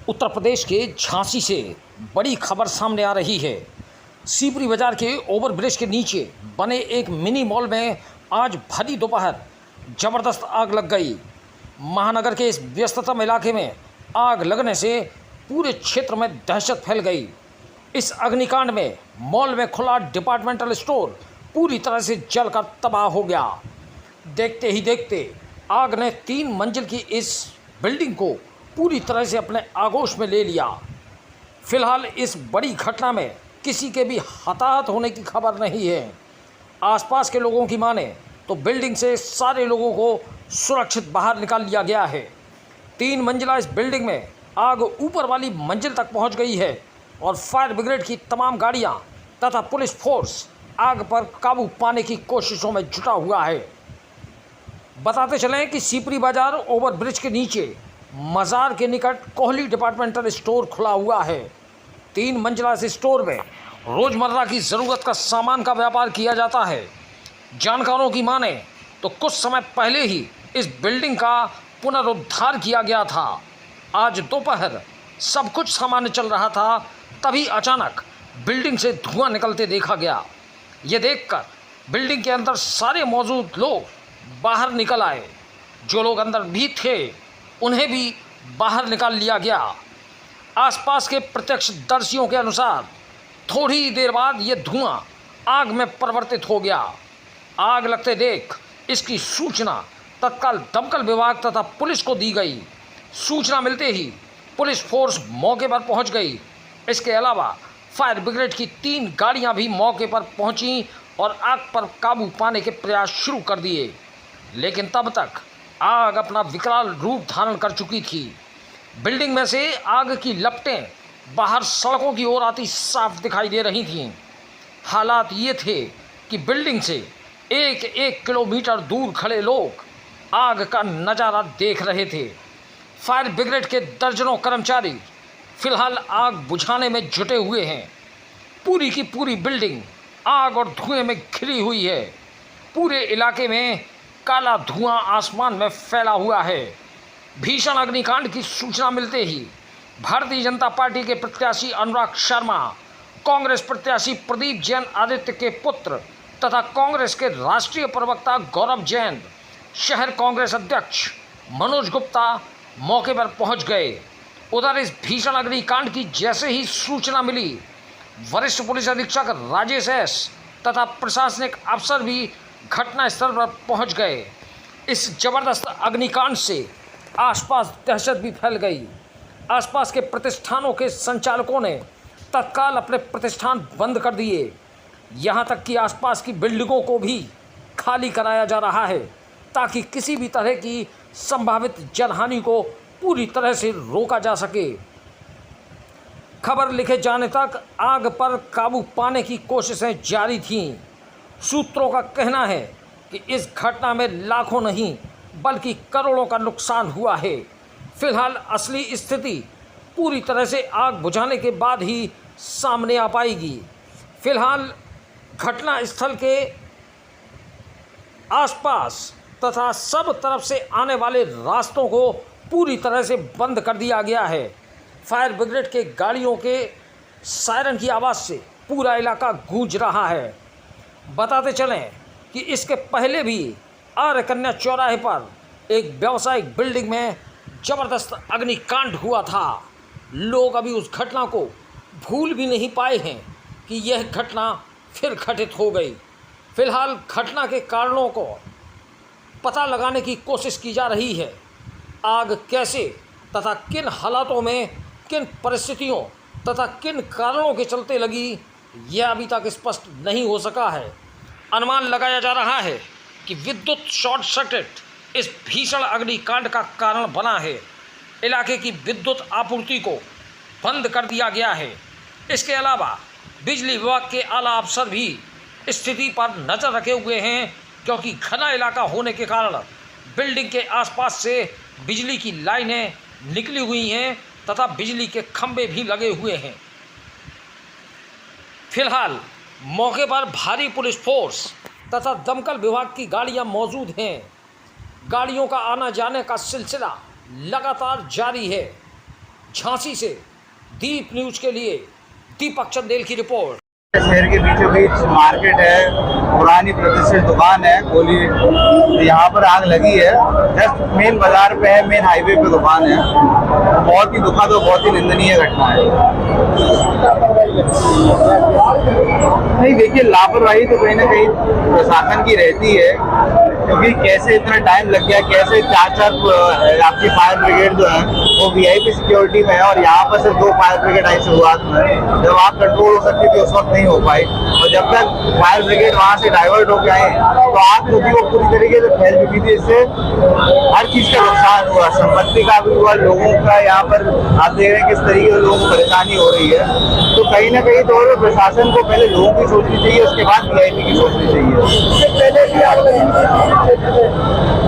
उत्तर प्रदेश के झांसी से बड़ी खबर सामने आ रही है। सीपरी बाजार के ओवरब्रिज के नीचे बने एक मिनी मॉल में आज भरी दोपहर जबरदस्त आग लग गई। महानगर के इस व्यस्ततम इलाके में आग लगने से पूरे क्षेत्र में दहशत फैल गई। इस अग्निकांड में मॉल में खुला डिपार्टमेंटल स्टोर पूरी तरह से जलकर तबाह हो गया। देखते ही देखते आग ने 3 मंजिल की इस बिल्डिंग को पूरी तरह से अपने आगोश में ले लिया। फिलहाल इस बड़ी घटना में किसी के भी हताहत होने की खबर नहीं है। आसपास के लोगों की माने तो बिल्डिंग से सारे लोगों को सुरक्षित बाहर निकाल लिया गया है। 3 मंजिला इस बिल्डिंग में आग ऊपर वाली मंजिल तक पहुंच गई है और फायर ब्रिगेड की तमाम गाड़ियां तथा पुलिस फोर्स आग पर काबू पाने की कोशिशों में जुटा हुआ है। बताते चलें कि सीपरी बाजार ओवरब्रिज के नीचे मज़ार के निकट कोहली डिपार्टमेंटल स्टोर खुला हुआ है। 3 मंजिला इस स्टोर में रोज़मर्रा की ज़रूरत का सामान का व्यापार किया जाता है। जानकारों की माने तो कुछ समय पहले ही इस बिल्डिंग का पुनरुद्धार किया गया था। आज दोपहर सब कुछ सामान्य चल रहा था, तभी अचानक बिल्डिंग से धुआं निकलते देखा गया। ये देखकर बिल्डिंग के अंदर सारे मौजूद लोग बाहर निकल आए। जो लोग अंदर भी थे उन्हें भी बाहर निकाल लिया गया। आसपास के प्रत्यक्षदर्शियों के अनुसार थोड़ी देर बाद ये धुआं आग में परिवर्तित हो गया। आग लगते देख इसकी सूचना तत्काल दमकल विभाग तथा पुलिस को दी गई। सूचना मिलते ही पुलिस फोर्स मौके पर पहुंच गई। इसके अलावा फायर ब्रिगेड की 3 गाड़ियां भी मौके पर पहुंची और आग पर काबू पाने के प्रयास शुरू कर दिए, लेकिन तब तक आग अपना विकराल रूप धारण कर चुकी थी। बिल्डिंग में से आग की लपटें बाहर सड़कों की ओर आती साफ दिखाई दे रही थीं। हालात ये थे कि बिल्डिंग से 1-1 किलोमीटर दूर खड़े लोग आग का नज़ारा देख रहे थे। फायर ब्रिगेड के दर्जनों कर्मचारी फिलहाल आग बुझाने में जुटे हुए हैं। पूरी की पूरी बिल्डिंग आग और धुएं में घिरी हुई है। पूरे इलाके में काला धुआं आसमान में फैला हुआ है। भीषण अग्निकांड की सूचना मिलते ही भारतीय जनता पार्टी के प्रत्याशी अनुराग शर्मा, कांग्रेस प्रत्याशी प्रदीप जैन आदित्य के पुत्र तथा कांग्रेस के राष्ट्रीय प्रवक्ता गौरव जैन, शहर कांग्रेस अध्यक्ष मनोज गुप्ता मौके पर पहुंच गए। उधर इस भीषण अग्निकांड की जैसे ही सूचना मिली, वरिष्ठ पुलिस अधीक्षक राजेश एस तथा प्रशासनिक अफसर भी घटनास्थल पर पहुंच गए। इस जबरदस्त अग्निकांड से आसपास दहशत भी फैल गई। आसपास के प्रतिष्ठानों के संचालकों ने तत्काल अपने प्रतिष्ठान बंद कर दिए। यहां तक कि आसपास की बिल्डिंगों को भी खाली कराया जा रहा है ताकि किसी भी तरह की संभावित जनहानि को पूरी तरह से रोका जा सके। खबर लिखे जाने तक आग पर काबू पाने की कोशिशें जारी थीं। सूत्रों का कहना है कि इस घटना में लाखों नहीं बल्कि करोड़ों का नुकसान हुआ है। फिलहाल असली स्थिति पूरी तरह से आग बुझाने के बाद ही सामने आ पाएगी। फिलहाल घटना स्थल के आसपास तथा सब तरफ से आने वाले रास्तों को पूरी तरह से बंद कर दिया गया है। फायर ब्रिगेड के गाड़ियों के सायरन की आवाज़ से पूरा इलाका गूंज रहा है। बताते चलें कि इसके पहले भी आर्य कन्या चौराहे पर एक व्यावसायिक बिल्डिंग में ज़बरदस्त अग्निकांड हुआ था। लोग अभी उस घटना को भूल भी नहीं पाए हैं कि यह घटना फिर घटित हो गई। फिलहाल घटना के कारणों को पता लगाने की कोशिश की जा रही है। आग कैसे तथा किन हालातों में, किन परिस्थितियों तथा किन कारणों के चलते लगी, यह अभी तक स्पष्ट नहीं हो सका है। अनुमान लगाया जा रहा है कि विद्युत शॉर्ट सर्किट इस भीषण अग्निकांड का कारण बना है। इलाके की विद्युत आपूर्ति को बंद कर दिया गया है। इसके अलावा बिजली विभाग के आला अफसर भी स्थिति पर नज़र रखे हुए हैं, क्योंकि घना इलाका होने के कारण बिल्डिंग के आसपास से बिजली की लाइनें निकली हुई हैं तथा बिजली के खंभे भी लगे हुए हैं। फिलहाल मौके पर भारी पुलिस फोर्स तथा दमकल विभाग की गाड़ियां मौजूद हैं। गाड़ियों का आना जाने का सिलसिला लगातार जारी है। झांसी से दीप न्यूज के लिए दीपक चंदेल की रिपोर्ट। शहर के बीचों बीच मार्केट है, पुरानी प्रतिष्ठित दुकान है गोली, यहाँ पर आग लगी है। जस्ट मेन बाजार पे है, मेन हाईवे पे दुकान है। बहुत ही दुखद और बहुत ही निंदनीय घटना है। नहीं देखिए, लापरवाही तो कहीं ना कहीं प्रशासन की रहती है, क्योंकि कैसे इतना टाइम लग गया, कैसे चार आपकी फायर ब्रिगेड जो है वो वीआईपी सिक्योरिटी में है और यहाँ पर सिर्फ 2 फायर ब्रिगेड आई शुरुआत में। जब आप कंट्रोल हो सकती थी उस वक्त नहीं हो पाई, और जब तक फायर ब्रिगेड वहाँ से डाइवर्ट होकर आए तो आग जो थी वो पूरी तरीके से फैल चुकी थी। इससे हर चीज का नुकसान हुआ, संपत्ति का भी हुआ, लोगों का। यहाँ पर आप देख रहे हैं किस तरीके से लोगों को परेशानी हो रही है। तो कहीं ना कहीं तो प्रशासन को पहले लोगों की सोचनी चाहिए, उसके बाद वीआईपी की सोचनी चाहिए।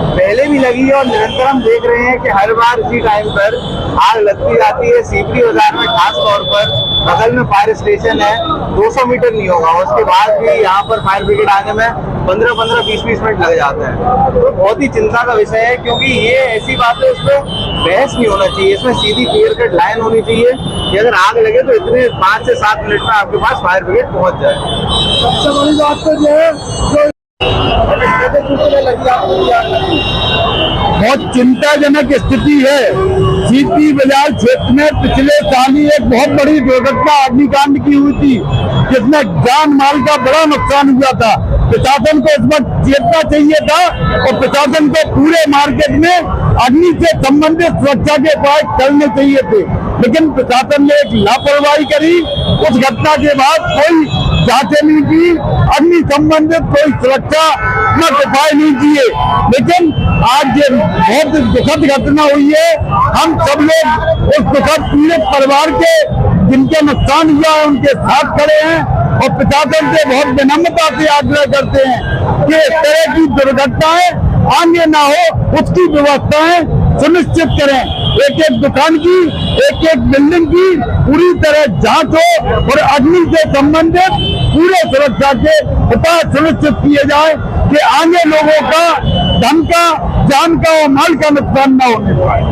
पहले भी लगी है और निरंतर हम देख रहे हैं कि हर बार इसी टाइम पर आग लगती जाती है। सीपरी बाजार में खास तौर पर बगल में फायर स्टेशन है, 200 मीटर नहीं होगा, उसके बाद भी यहाँ पर फायर ब्रिगेड आने में 15-15, 20-20 मिनट लग जाते हैं। तो बहुत ही चिंता का विषय है, क्योंकि ये ऐसी बात है, इसमें बहस नहीं होना चाहिए। इसमें सीधी क्लियर कट लाइन होनी चाहिए कि अगर आग लगे तो इतने 5 से 7 मिनट में आपके पास फायर ब्रिगेड पहुंच जाए। सबसे बड़ी बात तो ये है बहुत चिंताजनक स्थिति है। सीपी बाजार क्षेत्र में पिछले साल ही एक बहुत बड़ी दुर्घटना अग्निकांड की हुई थी, जिसमें जान माल का बड़ा नुकसान हुआ था। प्रशासन को इस वक्त चेतना चाहिए था और प्रशासन को पूरे मार्केट में अग्नि से संबंधित सुरक्षा के उपाय करने चाहिए थे, लेकिन प्रशासन ने एक लापरवाही करी। उस घटना के बाद कोई जांच नहीं की, अग्नि संबंधित कोई सुरक्षा उपाय नहीं किए। लेकिन आज ये बहुत दुखद घटना हुई है। हम सब लोग उस दुखद पीड़ित परिवार के जिनके नुकसान हुआ है उनके साथ खड़े हैं और प्रशासन से बहुत विनम्रता से आग्रह करते हैं कि इस तरह की दुर्घटनाएं आगे ना हो, उसकी व्यवस्थाएं सुनिश्चित करें। एक एक दुकान की, एक एक बिल्डिंग की पूरी तरह जांच हो और अग्नि से संबंधित पूरे सुरक्षा के उपाय सुनिश्चित किए जाए कि आगे लोगों का धन का, जान का और माल का नुकसान न होने पाए।